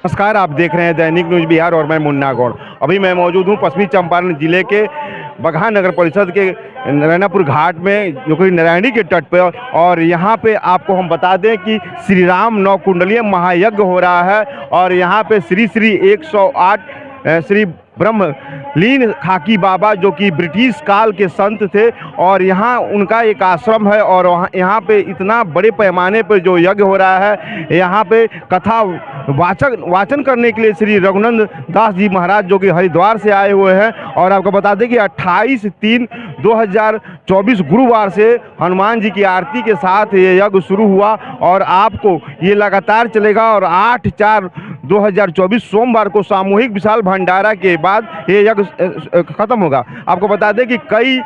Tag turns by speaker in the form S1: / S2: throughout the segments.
S1: नमस्कार, आप देख रहे हैं दैनिक न्यूज बिहार और मैं मुन्ना गौड़। अभी मैं मौजूद हूं पश्चिमी चंपारण जिले के बगहा नगर परिषद के नारायणपुर घाट में, जो कि नारायणी के तट पे। और यहां पे आपको हम बता दें कि श्री राम नवकुंडलीय महायज्ञ हो रहा है। और यहां पे श्री श्री 108 श्री ब्रह्मलीन खाकी बाबा, जो कि ब्रिटिश काल के संत थे, और यहाँ उनका एक आश्रम है। और यहाँ पे इतना बड़े पैमाने पर जो यज्ञ हो रहा है, यहाँ पे कथा वाचन करने के लिए श्री रघुनंद दास जी महाराज, जो कि हरिद्वार से आए हुए हैं। और आपको बता दें कि 28/3/2024 गुरुवार से हनुमान जी की आरती के साथ ये यज्ञ शुरू हुआ और आपको ये लगातार चलेगा। और 8/4/2024 सोमवार को सामूहिक विशाल भंडारा के बाद ये यज्ञ खत्म होगा। आपको बता दें कि कई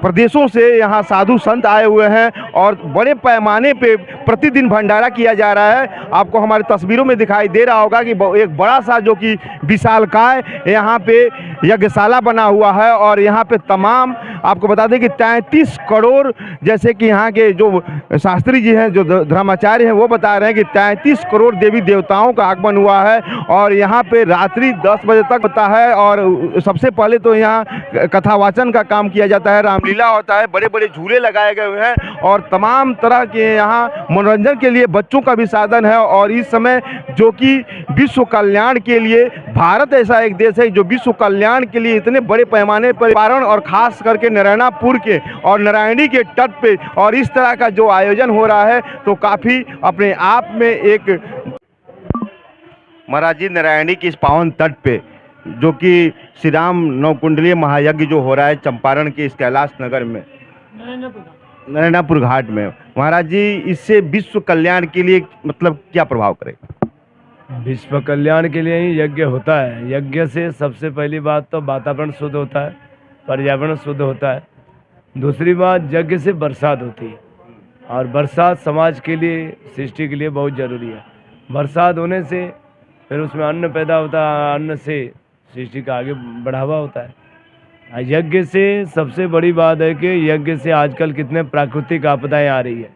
S1: प्रदेशों से यहाँ साधु संत आए हुए हैं और बड़े पैमाने पे प्रतिदिन भंडारा किया जा रहा है। आपको हमारी तस्वीरों में दिखाई दे रहा होगा कि एक बड़ा सा, जो कि विशालकाय यहाँ पे यज्ञशाला बना हुआ है। और यहाँ पे तमाम, आपको बता दें कि 33 करोड़, जैसे कि यहाँ के जो शास्त्री जी हैं, जो धर्माचार्य हैं, वो बता रहे हैं कि 33 करोड़ देवी देवताओं का आगमन हुआ है। और यहाँ पे रात्रि 10 बजे तक होता है। और सबसे पहले तो यहाँ कथावाचन का काम किया जाता है, रामलीला होता है, बड़े बड़े झूले लगाए गए हैं और तमाम तरह के यहाँ मनोरंजन के लिए बच्चों का भी साधन है। और इस समय जो कि विश्व कल्याण के लिए, भारत ऐसा एक देश है जो विश्व कल्याण के लिए इतने बड़े पैमाने पर पारण, और खास करके नारायणपुर के और नारायणी के तट पे और इस तरह का जो आयोजन हो रहा है, तो काफ़ी अपने आप में एक महाराज जी नारायणी की इस पावन तट पे, जो कि श्री राम नवकुंडलीय महायज्ञ जो हो रहा है चंपारण के इस कैलाश नगर में, नारायणपुर घाट में, महाराज जी, इससे विश्व कल्याण के लिए मतलब क्या प्रभाव करेगा?
S2: विश्व कल्याण के लिए ही यज्ञ होता है। यज्ञ से सबसे पहली बात तो वातावरण शुद्ध होता है, पर्यावरण शुद्ध होता है। दूसरी बात, यज्ञ से बरसात होती है और बरसात समाज के लिए, सृष्टि के लिए बहुत ज़रूरी है। बरसात होने से फिर उसमें अन्न पैदा होता है, अन्न से सृष्टि का आगे बढ़ावा होता है। यज्ञ से सबसे बड़ी बात है कि यज्ञ से आजकल कितने प्राकृतिक आपदाएं आ रही है,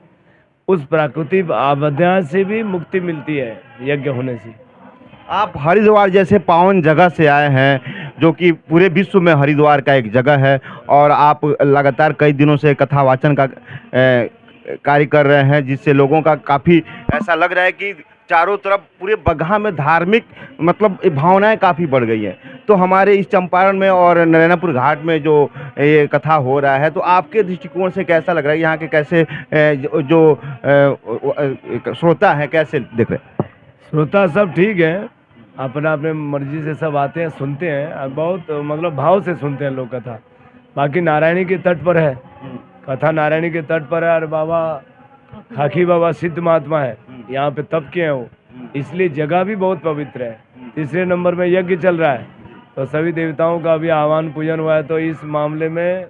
S2: उस प्राकृतिक आपदा से भी मुक्ति मिलती है यज्ञ होने से।
S1: आप हरिद्वार जैसे पावन जगह से आए हैं, जो कि पूरे विश्व में हरिद्वार का एक जगह है, और आप लगातार कई दिनों से कथावाचन का कार्य कर रहे हैं, जिससे लोगों का काफ़ी ऐसा लग रहा है कि चारों तरफ पूरे बगहा में धार्मिक मतलब भावनाएं काफ़ी बढ़ गई हैं। तो हमारे इस चंपारण में और नारायणपुर घाट में जो ये कथा हो रहा है, तो आपके दृष्टिकोण से कैसा लग रहा है? यहाँ के कैसे जो श्रोता हैं कैसे देख रहे हैं?
S2: श्रोता सब ठीक है, अपना अपने मर्जी से सब आते हैं, सुनते हैं, बहुत मतलब भाव से सुनते हैं लोग कथा। बाकी नारायणी के तट पर है कथा, नारायणी के तट पर है। और बाबा खाकी बाबा सिद्ध महात्मा है, यहाँ पे तप किए हैं वो, इसलिए जगह भी बहुत पवित्र है। तीसरे नंबर में यज्ञ चल रहा है, तो सभी देवताओं का भी आह्वान पूजन हुआ है। तो इस मामले में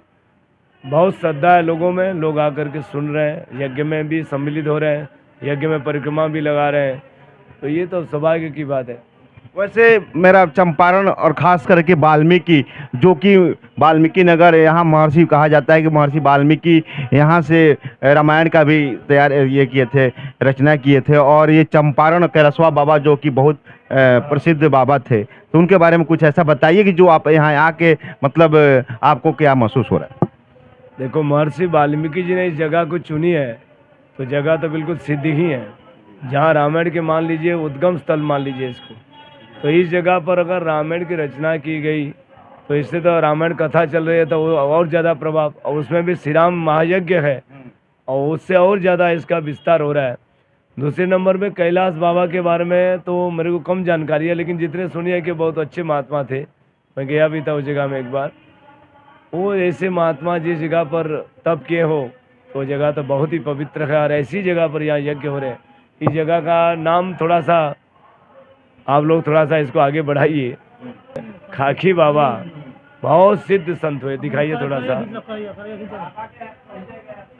S2: बहुत श्रद्धा है लोगों में, लोग आकर के सुन रहे हैं, यज्ञ में भी सम्मिलित हो रहे हैं, यज्ञ में परिक्रमा भी लगा रहे हैं। तो ये तो सौभाग्य की बात है।
S1: वैसे मेरा चंपारण और खास करके वाल्मीकि, जो कि वाल्मीकि नगर, यहाँ महर्षि कहा जाता है कि महर्षि वाल्मीकि यहाँ से रामायण का भी ये किए थे, रचना किए थे। और ये चंपारण कैलाशवा बाबा, जो कि बहुत प्रसिद्ध बाबा थे, तो उनके बारे में कुछ ऐसा बताइए कि जो आप यहाँ आके मतलब आपको क्या महसूस हो रहा है?
S2: देखो, महर्षि वाल्मीकि जी ने इस जगह को चुनी है, तो जगह तो बिल्कुल सिद्ध ही है। जहाँ रामायण के मान लीजिए उद्गम स्थल मान लीजिए इसको, तो इस जगह पर अगर रामायण की रचना की गई, तो इससे तो रामायण कथा चल रही है, तो वो और ज़्यादा प्रभाव, और उसमें भी श्री राम महायज्ञ है और उससे और ज़्यादा इसका विस्तार हो रहा है। दूसरे नंबर में कैलाश बाबा के बारे में तो मेरे को कम जानकारी है, लेकिन जितने सुनी है कि बहुत अच्छे महात्मा थे। मैं गया भी था उस जगह में एक बार। वो ऐसे महात्मा जिस जगह पर तप किए हो, तो जगह तो बहुत ही पवित्र है। और ऐसी जगह पर यहाँ यज्ञ हो रहे हैं, इस जगह का नाम थोड़ा सा आप लोग थोड़ा सा इसको आगे बढ़ाइए। खाकी बाबा बहुत सिद्ध संत हुए, दिखाइए थोड़ा सा।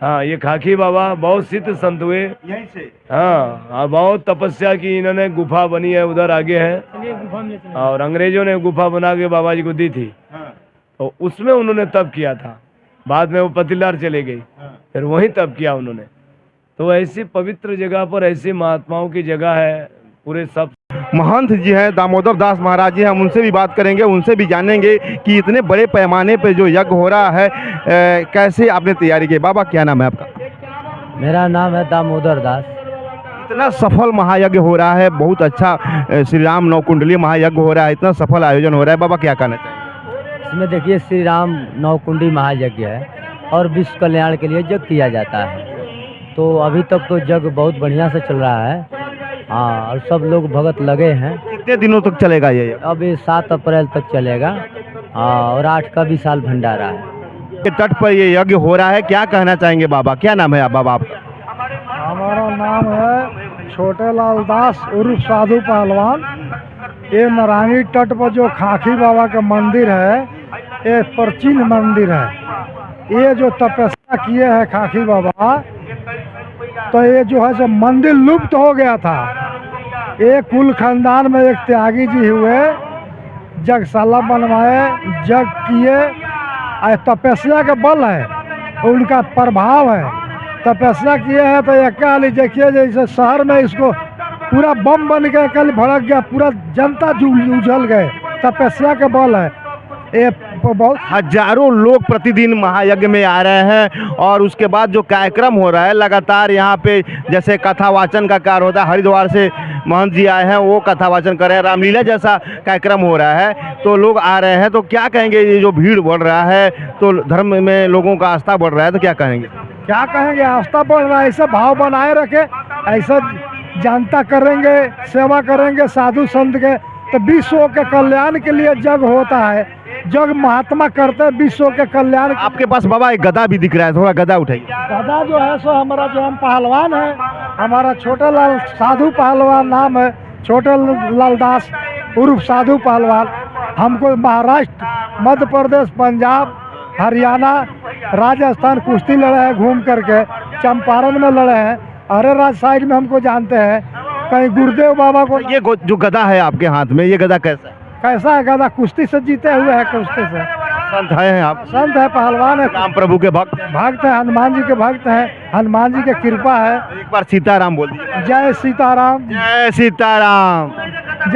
S2: हाँ, ये खाकी बाबा बहुत सिद्ध संत हुए
S1: यहीं से।
S2: हाँ, बहुत तपस्या की इन्होंने, गुफा बनी है उधर आगे है, और अंग्रेजों ने गुफा बना के बाबा जी को दी थी। तो उसमें उन्होंने तप किया था। बाद में वो पतिलार चले गई, फिर वहीं तप किया उन्होंने। तो ऐसी पवित्र जगह पर ऐसे महात्माओं की जगह है पूरे सब।
S1: महंत जी हैं, दामोदर दास महाराज जी हैं, हम उनसे भी बात करेंगे, उनसे भी जानेंगे कि इतने बड़े पैमाने पे जो यज्ञ हो रहा है कैसे आपने तैयारी की। बाबा क्या नाम है आपका?
S3: मेरा नाम है दामोदर दास।
S1: इतना सफल महायज्ञ हो रहा है, बहुत अच्छा श्री राम नवकुंडली महायज्ञ हो रहा है, इतना सफल आयोजन हो रहा है, बाबा क्या कहना चाहिए?
S3: इसमें देखिए श्री राम नवकुंडी महायज्ञ है और विश्व कल्याण के लिए यज्ञ किया जाता है। तो अभी तक तो यज्ञ बहुत बढ़िया से चल रहा है। हाँ, और सब लोग भगत लगे हैं।
S1: कितने दिनों तक चलेगा ये यज्ञ?
S3: अब ये 7 अप्रैल तक चलेगा। हाँ, और 8 का विशाल भंडारा है।
S1: के तट पर ये यज्ञ हो रहा है, क्या कहना चाहेंगे बाबा? क्या नाम है बाबा आपका?
S4: हमारा नाम है छोटे लाल दास उर्फ साधु पहलवान। ये नारायणी तट पर जो खाकी बाबा का मंदिर है, ये प्राचीन मंदिर है। ये जो तपस्या किए हैं खाकी बाबा, तो ये जो है सो मंदिर लुप्त हो गया था। एक कुल खानदान में एक त्यागी जी हुए, जगशाला बनवाए, जग किए, तपस्या का बल है, उनका प्रभाव है। तपस्या किए हैं तो ये कह लीजिए देखिए जैसे शहर में इसको पूरा बम बन के कल भड़क गया, पूरा जनता उछल गए। तपस्या का बल है। ये बहुत
S1: हजारों लोग प्रतिदिन महायज्ञ में आ रहे हैं और उसके बाद जो कार्यक्रम हो रहा है लगातार यहाँ पे, जैसे कथा वाचन का कार्य होता है, हरिद्वार से महंत जी आए हैं, वो कथा वाचन कर रहे हैं, रामलीला जैसा कार्यक्रम हो रहा है, तो लोग आ रहे हैं। तो क्या कहेंगे, ये जो भीड़ बढ़ रहा है तो धर्म में लोगों का आस्था बढ़ रहा है, तो क्या कहेंगे?
S4: क्या कहेंगे, आस्था बढ़ रहा है। ऐसा भाव बनाए रखे, ऐसा जनता करेंगे, सेवा करेंगे साधु संत के, तो विश्व के कल्याण के लिए जग होता है। जग महात्मा करते हैं विश्व के कल्याण।
S1: आपके पास बाबा एक गदा भी दिख रहा है, थोड़ा गदा उठाइए।
S4: दादा जो है सो हमारा जो हम पहलवान है, हमारा छोटे लाल साधु पहलवान नाम है, छोटे लाल दास उर्फ साधु पहलवान। हमको महाराष्ट्र, मध्य प्रदेश, पंजाब, हरियाणा, राजस्थान कुश्ती लड़े हैं घूम करके, चंपारण में लड़े हैं, अरेराज साइड में हमको जानते हैं, कहीं गुरुदेव बाबा को।
S1: ये जो गदा है आपके हाथ में, ये गदा कैसा है?
S4: कैसा है गदा? कुश्ती से जीते हुए है, कुश्ती से।
S1: संत हैं आप?
S4: संत है, पहलवान है,
S1: राम प्रभु के भक्त हैं।
S4: भक्त है, हनुमान जी के भक्त हैं, हनुमान जी की कृपा है।
S1: एक बार सीताराम बोल दीजिए।
S4: जय सीताराम।
S1: जय सीताराम।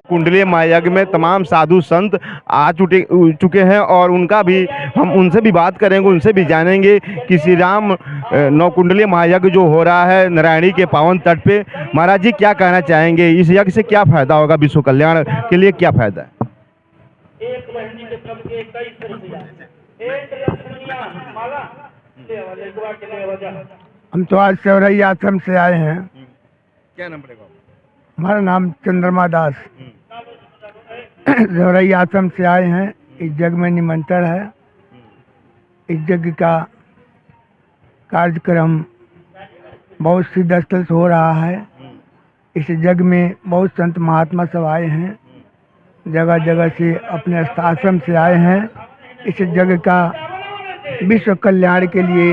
S1: कुंडली महायज्ञ में तमाम साधु संत आ चुके हैं और उनका भी हम उनसे भी बात करेंगे, उनसे भी जानेंगे कि श्री राम नवकुंडली महायज्ञ जो हो रहा है नारायणी के पावन तट पे, महाराज जी क्या कहना चाहेंगे? इस यज्ञ से क्या फायदा होगा? विश्व कल्याण के लिए क्या फायदा है?
S4: हम तो आज सेवरई आश्रम से आए हैं।
S1: क्या नाम पड़ेगा?
S4: हमारा नाम चंद्रमा दास। सेवरई आश्रम से आए हैं। इस यज्ञ में निमंत्रण है। इस यज्ञ का कार्यक्रम बहुत सिद्ध स्थल से हो रहा है। इस यज्ञ में बहुत संत महात्मा सब आए हैं, जगह जगह से अपने आश्रम से आए हैं। इस यज्ञ का विश्व कल्याण के लिए,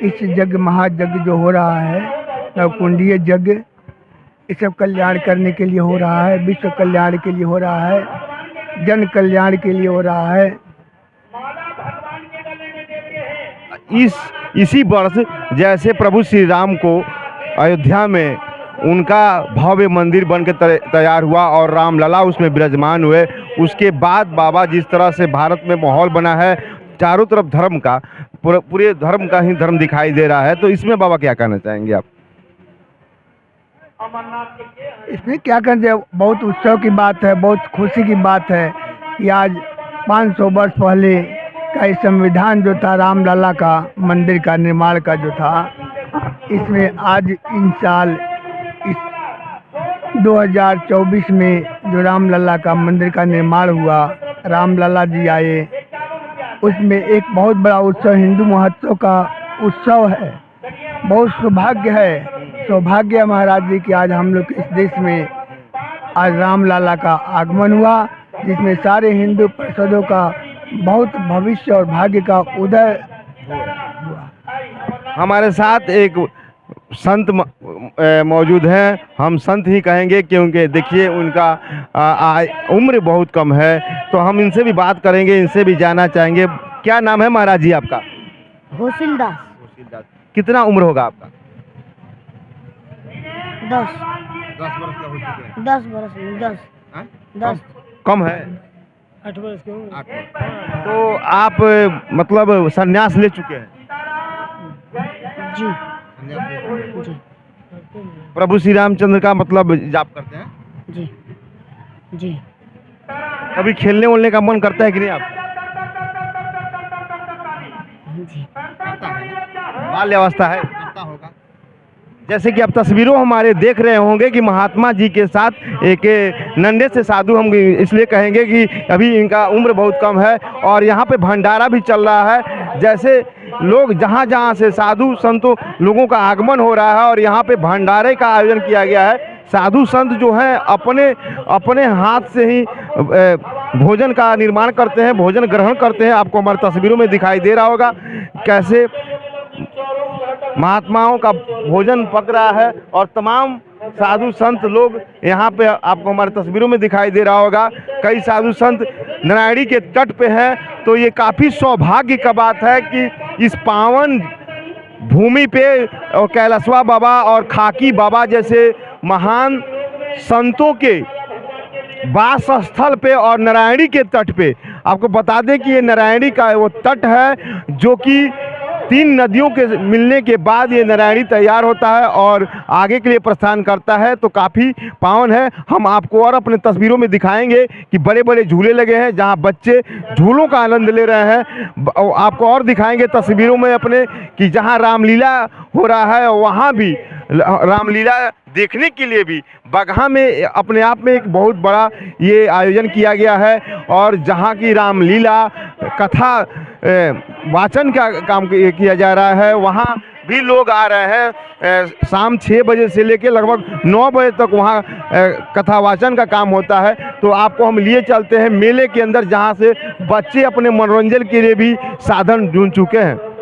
S4: इस यज्ञ महायज्ञ जो हो रहा है नवकुंडीय यज्ञ, इस सब कल्याण करने के लिए हो रहा है, विश्व कल्याण के लिए हो रहा है, जन कल्याण के लिए हो रहा है।
S1: इसी वर्ष जैसे प्रभु श्री राम को अयोध्या में उनका भव्य मंदिर बन के तैयार हुआ और रामलला उसमें विराजमान हुए, उसके बाद बाबा जिस तरह से भारत में माहौल बना है, चारों तरफ धर्म का, पूरे धर्म का ही धर्म दिखाई दे रहा है, तो इसमें बाबा क्या कहना चाहेंगे आप?
S4: इसमें क्या कहते, बहुत उत्सव की बात है, बहुत खुशी की बात है कि आज 500 वर्ष पहले का ये संविधान जो था रामलला का मंदिर का निर्माण का जो था, इसमें आज इन साल इस 2024 में जो रामलला का मंदिर का निर्माण हुआ, रामलला जी आए, उसमें एक बहुत बड़ा उत्सव, हिंदू महोत्सव का उत्सव है। बहुत सौभाग्य है, सौभाग्य है महाराज जी कि आज हम लोग इस देश में आज रामलला का आगमन हुआ, जिसमें सारे हिंदू परिषदों का बहुत भविष्य और भाग्य का उदय हुआ।
S1: हमारे साथ एक संत मौजूद हैं, हम संत ही कहेंगे क्योंकि देखिए उनका उम्र बहुत कम है, तो हम इनसे भी बात करेंगे, इनसे भी जानना चाहेंगे। क्या नाम है महाराज जी आपका?
S5: होशिल दास।
S1: कितना उम्र होगा आपका?
S5: 10।
S1: 10 वर्ष का हो चुके हैं?
S5: 10 बरस में 10
S1: हैं?
S5: 10
S1: कम है?
S2: 8 वर्ष के होंगे।
S1: 8 वर्ष। तो आप मतलब संन्यास ले चुके हैं?
S5: जी
S1: संन्यास ले चुके हैं।
S5: जी
S1: प्रभु श्री रामचंद्र का मतलब जाप करते हैं?
S5: जी जी
S1: कभी खेलने वोलने का मन करता है कि नहीं आप?
S5: जी
S1: करता है। बाल्य अवस्था है, करता होगा। जैसे कि आप तस्वीरों हमारे देख रहे होंगे कि महात्मा जी के साथ एक नन्हे से साधु, हम इसलिए कहेंगे कि अभी इनका उम्र बहुत कम है और यहाँ पे भंडारा भी चल रहा है। जैसे लोग जहाँ जहाँ से साधु संतों लोगों का आगमन हो रहा है और यहाँ पे भंडारे का आयोजन किया गया है। साधु संत जो हैं अपने अपने हाथ से ही भोजन का निर्माण करते हैं, भोजन ग्रहण करते हैं। आपको हमारी तस्वीरों में दिखाई दे रहा होगा कैसे महात्माओं का भोजन पक रहा है और तमाम साधु संत लोग यहाँ पे आपको हमारी तस्वीरों में दिखाई दे रहा होगा। कई साधु संत नारायणी के तट पे हैं। तो ये काफ़ी सौभाग्य का बात है कि इस पावन भूमि पे और कैलाशवा बाबा और खाकी बाबा जैसे महान संतों के वास स्थल पे और नारायणी के तट पे, आपको बता दें कि ये नारायणी का वो तट है जो कि 3 नदियों के मिलने के बाद ये नारायणी तैयार होता है और आगे के लिए प्रस्थान करता है। तो काफ़ी पावन है। हम आपको और अपने तस्वीरों में दिखाएंगे कि बड़े बड़े झूले लगे हैं जहां बच्चे झूलों का आनंद ले रहे हैं। आपको और दिखाएंगे तस्वीरों में अपने कि जहां रामलीला हो रहा है वहां भी रामलीला देखने के लिए भी बगहा में अपने आप में एक बहुत बड़ा ये आयोजन किया गया है। और जहाँ की रामलीला कथा वाचन का काम किया जा रहा है वहाँ भी लोग आ रहे हैं। शाम 6 बजे से लेकर लगभग 9 बजे तक वहाँ कथा वाचन का काम होता है। तो आपको हम लिए चलते हैं मेले के अंदर जहाँ से बच्चे अपने मनोरंजन के लिए भी साधन ढूंढ चुके हैं।